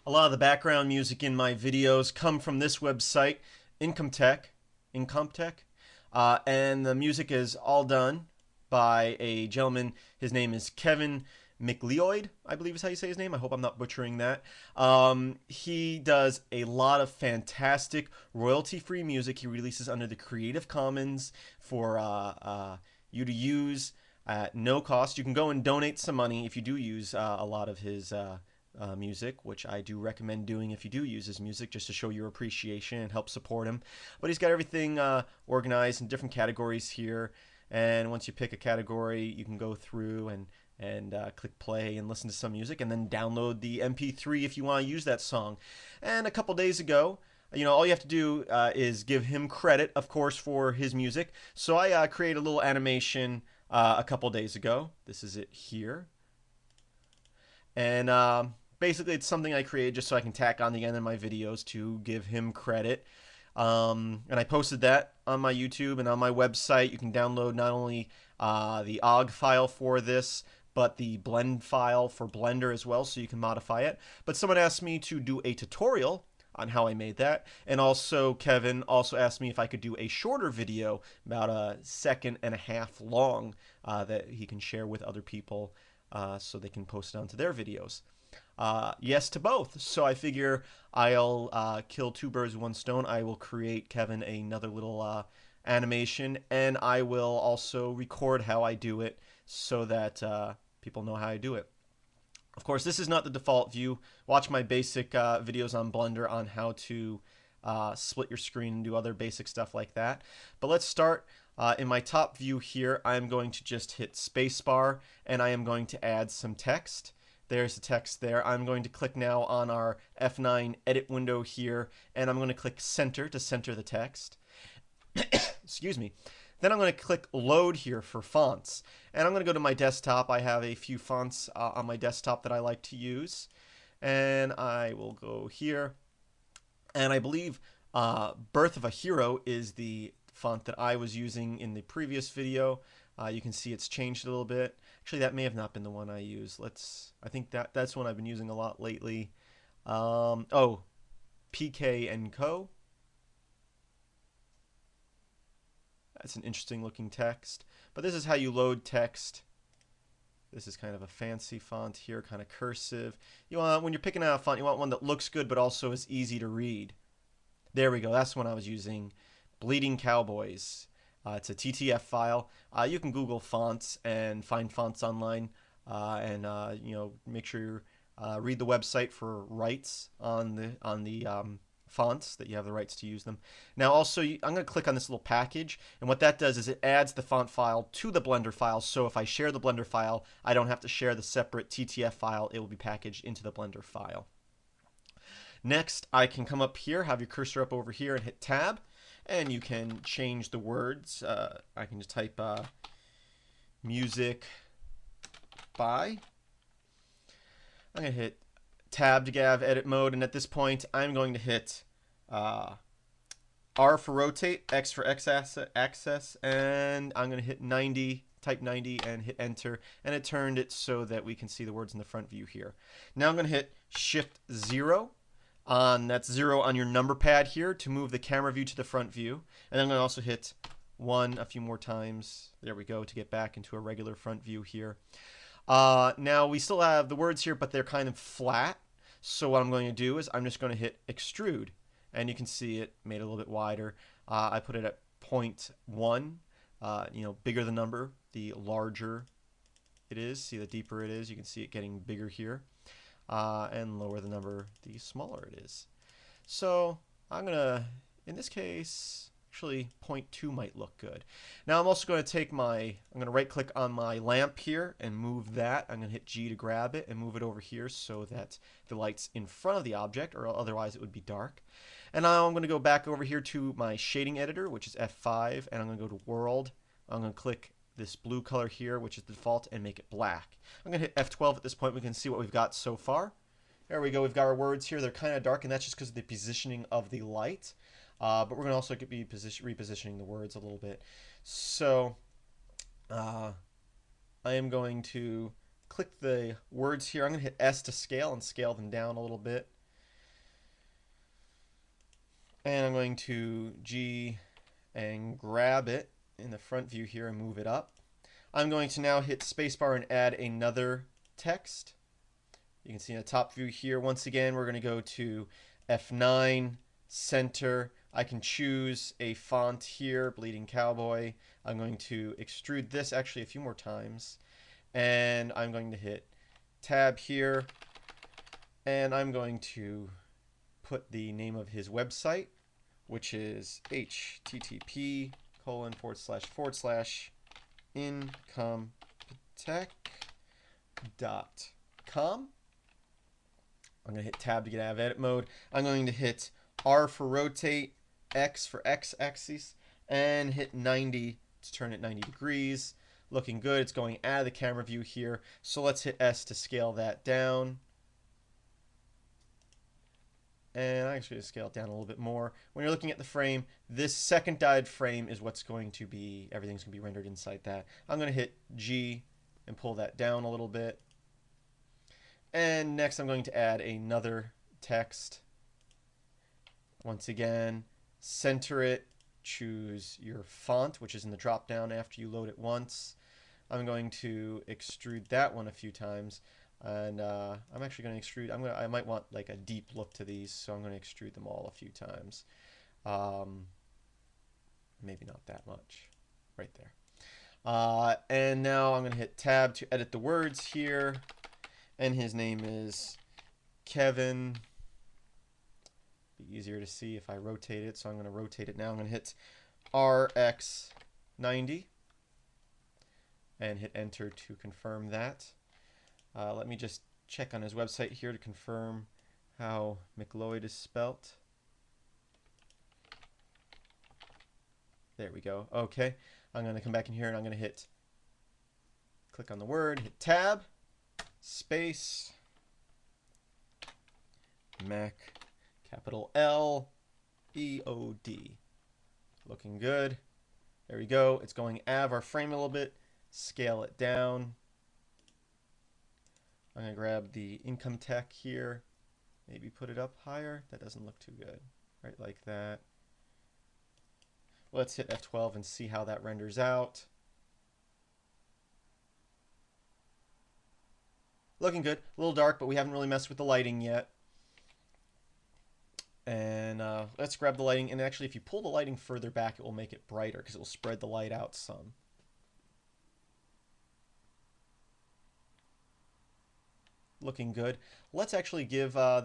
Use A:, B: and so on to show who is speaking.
A: A lot of the background music in my videos come from this website, Incompetech, Incompetech, and the music is all done by a gentleman. His name is Kevin McLeod, I believe is how you say his name. I hope I'm not butchering that. He does a lot of fantastic royalty-free music. He releases under the Creative Commons for you to use at no cost. You can go and donate some money if you do use a lot of his music, which I do recommend doing if you do use his music, just to show your appreciation and help support him. But he's got everything organized in different categories here, and once you pick a category, you can go through and click play and listen to some music, and then download the MP3 if you want to use that song. And a couple days ago, all you have to do is give him credit, of course, for his music. So I created a little animation a couple days ago. This is it here. And basically, it's something I created just so I can tack on the end of my videos to give him credit. And I posted that on my YouTube and on my website. You can download not only the OGG file for this, but the blend file for Blender as well, so you can modify it. But someone asked me to do a tutorial on how I made that. And also, Kevin also asked me if I could do a shorter video, about a second and a half long, that he can share with other people so they can post it onto their videos. Yes to both. So I figure I'll kill two birds with one stone. I will create Kevin another little animation, and I will also record how I do it so that people know how I do it. Of course, this is not the default view. Watch my basic videos on Blender on how to split your screen and do other basic stuff like that. But let's start. In my top view here, I'm going to just hit spacebar, and I am going to add some text. There's the text there. I'm going to click now on our F9 edit window here, and I'm going to click center to center the text. Excuse me. Then I'm going to click load here for fonts. And I'm going to go to my desktop. I have a few fonts on my desktop that I like to use. And I will go here. And I believe Birth of a Hero is the font that I was using in the previous video. You can see it's changed a little bit. Actually, that may have not been the one I used. I think that's one I've been using a lot lately. Oh, PK and Co. That's an interesting looking text. But this is how you load text. This is kind of a fancy font here, kind of cursive. When you're picking out a font, you want one that looks good but also is easy to read. There we go. That's one I was using. Bleeding Cowboys. It's a TTF file. You can Google fonts and find fonts online, and make sure you read the website for rights on the fonts, that you have the rights to use them. Now also, I'm going to click on this little package, and what that does is it adds the font file to the Blender file, so if I share the Blender file, I don't have to share the separate TTF file. It will be packaged into the Blender file. Next, I can come up here, have your cursor up over here, and hit tab, and you can change the words. I can just type music by. I'm going to hit tab to get out of edit mode, and at this point I'm going to hit R for rotate, X for axis, and I'm going to hit 90, type 90 and hit enter, and it turned it so that we can see the words in the front view here. Now I'm going to hit Shift 0, that's 0 on your number pad here to move the camera view to the front view, and I'm going to also hit 1 a few more times, there we go, to get back into a regular front view here. Now we still have the words here, but they're kind of flat. So what I'm going to do is I'm just going to hit extrude, and you can see it made it a little bit wider. I put it at 0.1. Bigger the number, the larger it is. See, the deeper it is, you can see it getting bigger here. And lower the number, the smaller it is. So I'm gonna, in this case, actually 0.2 might look good. Now I'm also going to take I'm going to right click on my lamp here and move that. I'm going to hit G to grab it and move it over here so that the light's in front of the object, or otherwise it would be dark. And now I'm going to go back over here to my shading editor, which is F5, and I'm going to go to world. I'm going to click this blue color here, which is the default, and make it black. I'm going to hit F12 at this point. We can see what we've got so far. There we go. We've got our words here. They're kind of dark, and that's just because of the positioning of the light. But we're going to also be repositioning the words a little bit. So I am going to click the words here. I'm going to hit S to scale and scale them down a little bit. And I'm going to G and grab it in the front view here and move it up. I'm going to now hit spacebar and add another text. You can see in the top view here, once again, we're going to go to F9, center. I can choose a font here, Bleeding Cowboy. I'm going to extrude this actually a few more times. And I'm going to hit tab here. And I'm going to put the name of his website, which is http://incompetech.com. I'm going to hit tab to get out of edit mode. I'm going to hit R for rotate, X for X axis, and hit 90 to turn it 90 degrees. Looking good. It's going out of the camera view here. So let's hit S to scale that down. And I'm actually going to scale it down a little bit more. When you're looking at the frame, this second dyed frame is what's going to be, everything's going to be rendered inside that. I'm going to hit G and pull that down a little bit. And next I'm going to add another text. Once again, center it, choose your font, which is in the drop down after you load it once. I'm going to extrude that one a few times. And I'm actually going to extrude, I might want like a deep look to these, so I'm going to extrude them all a few times. Maybe not that much, right there. And now I'm going to hit tab to edit the words here. And his name is Kevin. Be easier to see if I rotate it, so I'm going to rotate it now. I'm going to hit RX90 and hit enter to confirm that. Let me just check on his website here to confirm how McLeod is spelt. There we go. Okay. I'm going to come back in here and I'm going to click on the word, hit tab, space, Mac, capital L, E-O-D. Looking good. There we go. It's going out of our frame a little bit. Scale it down. I'm going to grab the Incompetech here. Maybe put it up higher. That doesn't look too good. Right like that. Let's hit F12 and see how that renders out. Looking good. A little dark, but we haven't really messed with the lighting yet. And let's grab the lighting. And actually, if you pull the lighting further back, it will make it brighter because it will spread the light out some. Looking good. Let's actually give the